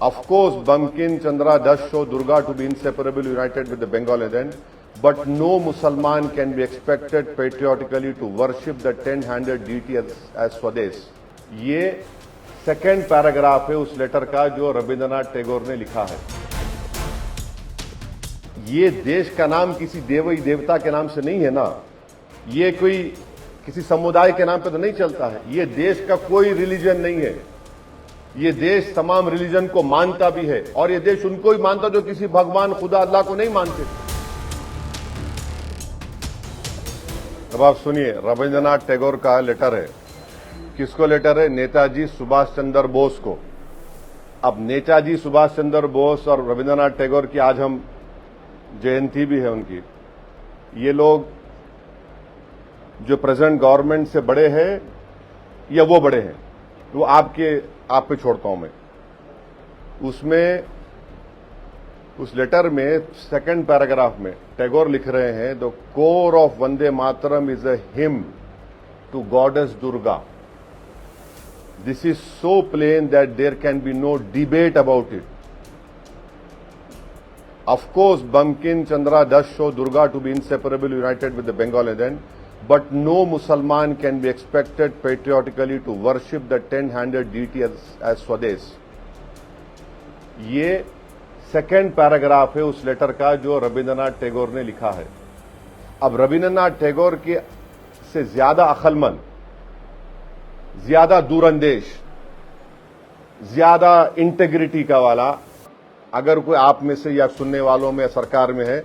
Of course, Bankim Chandra does show Durga to be inseparably united with the Bengal legend, but no Musalman can be expected patriotically to worship the 10-handed deity as Swades. ये second paragraph है उस letter का जो रविंद्रनाथ टैगोर ने लिखा है। ये देश का नाम किसी देवी देवता के नाम से नहीं है ना, ये कोई किसी समुदाय के नाम पे तो नहीं चलता है। ये देश का कोई रिलीजन नहीं है। ये देश तमाम रिलीजन को मानता भी है और ये देश उनको ही मानता जो किसी भगवान खुदा अल्लाह को नहीं मानते। अब आप सुनिए, रविंद्रनाथ टैगोर का लेटर है। किसको लेटर है? नेताजी सुभाष चंद्र बोस को। अब नेताजी सुभाष चंद्र बोस और रविंद्रनाथ टैगोर की आज हम जयंती भी है उनकी। ये लोग जो प्रेजेंट गवर्नमेंट से बड़े हैं या वो बड़े हैं, वो आप पे छोड़ता हूं मैं। उसमें उस लेटर में सेकंड पैराग्राफ में टैगोर लिख रहे हैं, the core of Vande Mataram is a hymn to goddess Durga. This is so plain that there can be no debate about it. Of course, Bankim Chandra does show Durga to be inseparably united with the Bengal legend, but no Musalman can be expected patriotically to worship the 10-handed deity as Swades. ये second paragraph है उस letter का जो रविंद्रनाथ टैगोर ने लिखा है। अब रविंद्रनाथ टैगोर के से ज्यादा अक्लमंद, ज्यादा दूरंदेश, ज्यादा इंटेग्रिटी का वाला अगर कोई आप में से या सुनने वालों में या सरकार में है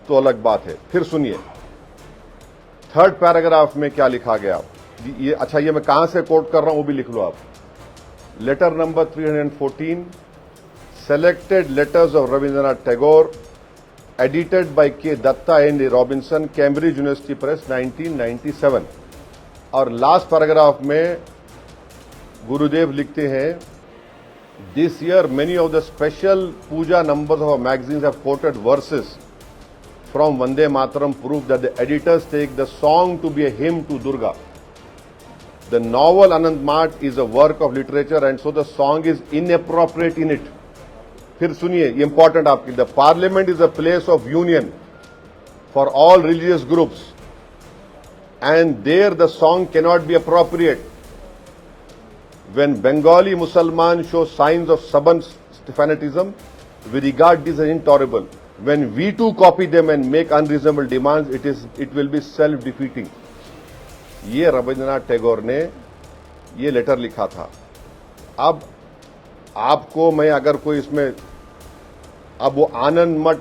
तो अलग बात है। फिर सुनिए थर्ड पैराग्राफ में क्या लिखा गया। ये अच्छा, ये मैं कहां से कोट कर रहा हूं वो भी लिख लो आप। Letter number 314, selected letters of Rabindranath Tagore, edited by K Dutta and Robinson, Cambridge University Press, 1997। और लास्ट पैराग्राफ में गुरुदेव लिखते हैं, This year, many of the special puja numbers of our magazines have quoted verses from Vande Mataram, prove that the editors take the song to be a hymn to Durga. The novel Anand Mat is a work of literature and so the song is inappropriate in it. फिर सुनिए, ये important आपके। The parliament is a place of union for all religious groups and there the song cannot be appropriate. When Bengali Musalman show signs of stubborn fanatism, we regard this as intolerable. When we too copy them and make unreasonable demands, it will be self-defeating. ये रविंद्रनाथ टैगोर ने ये letter लिखा था। अब आपको मैं अगर कोई इसमें, अब वो आनंद मठ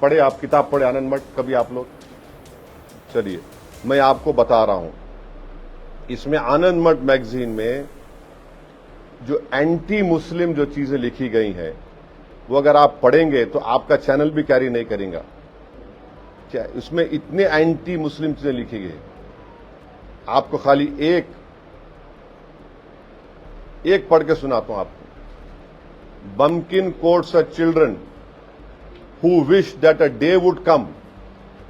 पढ़े, आप किताब पढ़े आनंद मठ कभी आप लोग? चलिए मैं आपको बता रहा हूं, इसमें आनंद मठ मैगजीन में जो एंटी मुस्लिम जो चीजें लिखी गई हैं वो अगर आप पढ़ेंगे तो आपका चैनल भी कैरी नहीं करेगा। क्या इसमें इतने एंटी मुस्लिम चीजें लिखी गई। आपको खाली एक पढ़ के सुनाता हूं आपको। बम्किन quotes a children who wish that a day would come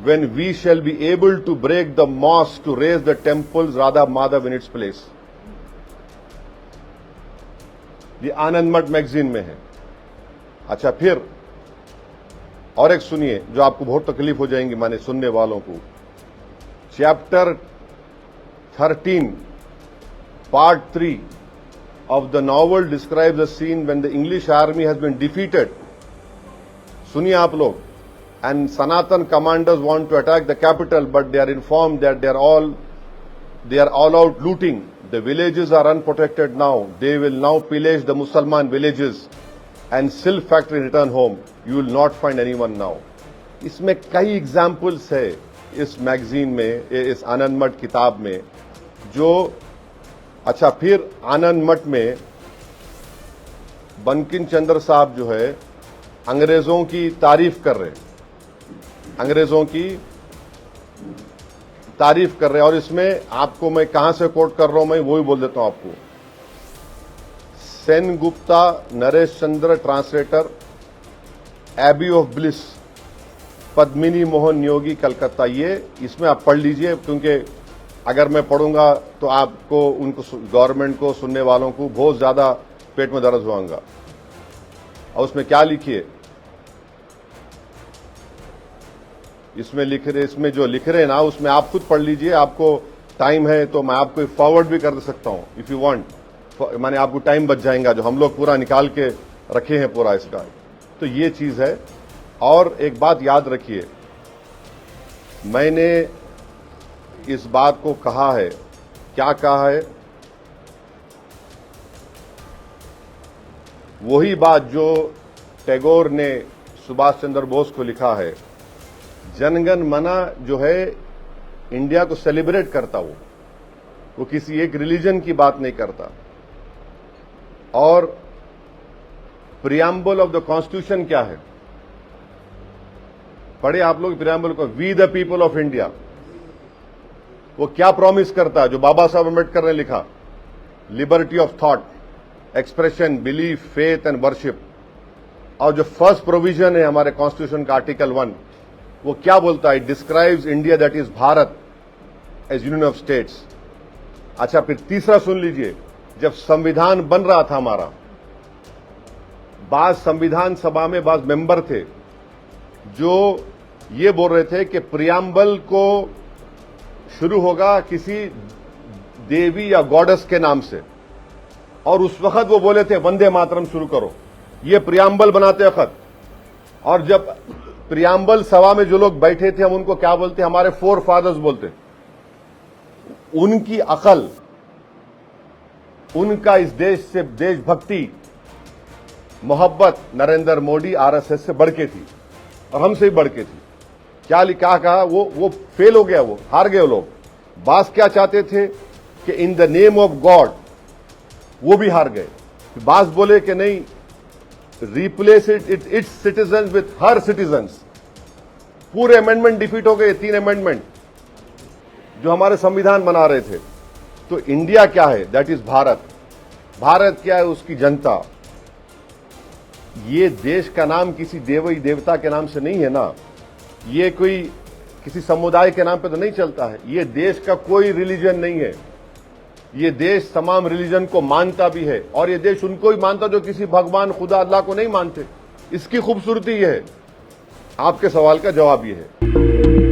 when we shall be able to break the mosque to raise the temples Radha Madhav in its place. ये आनंद मठ मैगजीन में है। अच्छा, फिर और एक सुनिए जो आपको बहुत तकलीफ हो जाएंगी माने सुनने वालों को। Chapter 13 part 3 of the novel describes the scene when the English army has been defeated. सुनिए आप लोग। And Sanatan commanders want to attack the capital, but they are informed that they are all out looting. The villages are unprotected now. They will now pillage the Musalman villages and silk factory return home. You will not find anyone now. इसमें कई examples है इस magazine में, इस आनंद मठ किताब में जो। अच्छा, फिर आनंद मठ में बंकिम चंद्र साहब जो है अंग्रेजों की तारीफ कर रहे हैं, अंग्रेजों की तारीफ कर रहे हैं। और इसमें आपको मैं कहां से कोट कर रहा हूं, मैं वो ही बोल देता हूं आपको। Sen Gupta, Naresh Chandra translator, abode of bliss, Padmini Mohan Yogi, Calcutta. ये इसमें आप पढ़ लीजिए, क्योंकि अगर मैं पढ़ूंगा तो आपको, उनको, गवर्नमेंट को, सुनने वालों को बहुत ज्यादा पेट में दर्द होगा। और उसमें क्या लिखिए, इसमें जो लिख रहे हैं ना, उसमें आप खुद पढ़ लीजिए। आपको टाइम है तो मैं आपको फॉरवर्ड भी कर सकता हूं इफ यू वांट, माने आपको टाइम बच जाएगा, जो हम लोग पूरा निकाल के रखे हैं पूरा इसका। तो ये चीज है। और एक बात याद रखिए, मैंने इस बात को कहा है, क्या कहा है, वही बात जो टैगोर ने सुभाष चंद्र बोस को लिखा है। जनगण मना जो है इंडिया को सेलिब्रेट करता, वो किसी एक रिलीजन की बात नहीं करता। और प्रियम्बल ऑफ द कॉन्स्टिट्यूशन क्या है, पढ़े आप लोग प्रियम्बल को। We the people of India, वो क्या प्रॉमिस करता है, जो बाबा साहब अम्बेडकर ने लिखा, liberty of thought, expression, belief, faith and worship. और जो फर्स्ट प्रोविजन है हमारे कॉन्स्टिट्यूशन का आर्टिकल 1, वो क्या बोलता है, describes India that is Bharat as union of states. अच्छा, फिर तीसरा सुन लीजिए, जब संविधान बन रहा था हमारा, बाद संविधान सभा में बाद मेंबर थे जो ये बोल रहे थे कि प्रियम्बल को शुरू होगा किसी देवी या गॉडेस के नाम से, और उस वक्त वो बोले थे वंदे मातरम शुरू करो, ये प्रियम्बल बनाते वक्त। और जब प्रियम्बल सभा में जो लोग बैठे थे, हम उनको क्या बोलते, हमारे फोर फादर्स बोलते। उनकी अकल, उनका इस देश से देशभक्ति, मोहब्बत नरेंद्र मोदी आरएसएस से बढ़ के थी और हमसे भी बढ़ के थी। क्या कहा, वो फेल हो गया, वो हार गए वो लोग। बास क्या चाहते थे कि in the name of God, वो भी हार गए। बास बोले कि नहीं, replace it's citizens with her citizens. पूरे अमेंडमेंट डिफीट हो गए, 3 अमेंडमेंट जो हमारे संविधान बना रहे थे। तो इंडिया क्या है, दैट इज भारत। भारत क्या है, उसकी जनता। ये देश का नाम किसी देवी देवता के नाम से नहीं है ना, ये कोई किसी समुदाय के नाम पे तो नहीं चलता है। ये देश का कोई रिलीजन नहीं है, ये देश तमाम रिलीजन को मानता भी है, और ये देश उनको ही मानता जो किसी भगवान खुदा अल्लाह को नहीं मानते। इसकी खूबसूरती ये है। आपके सवाल का जवाब ये है।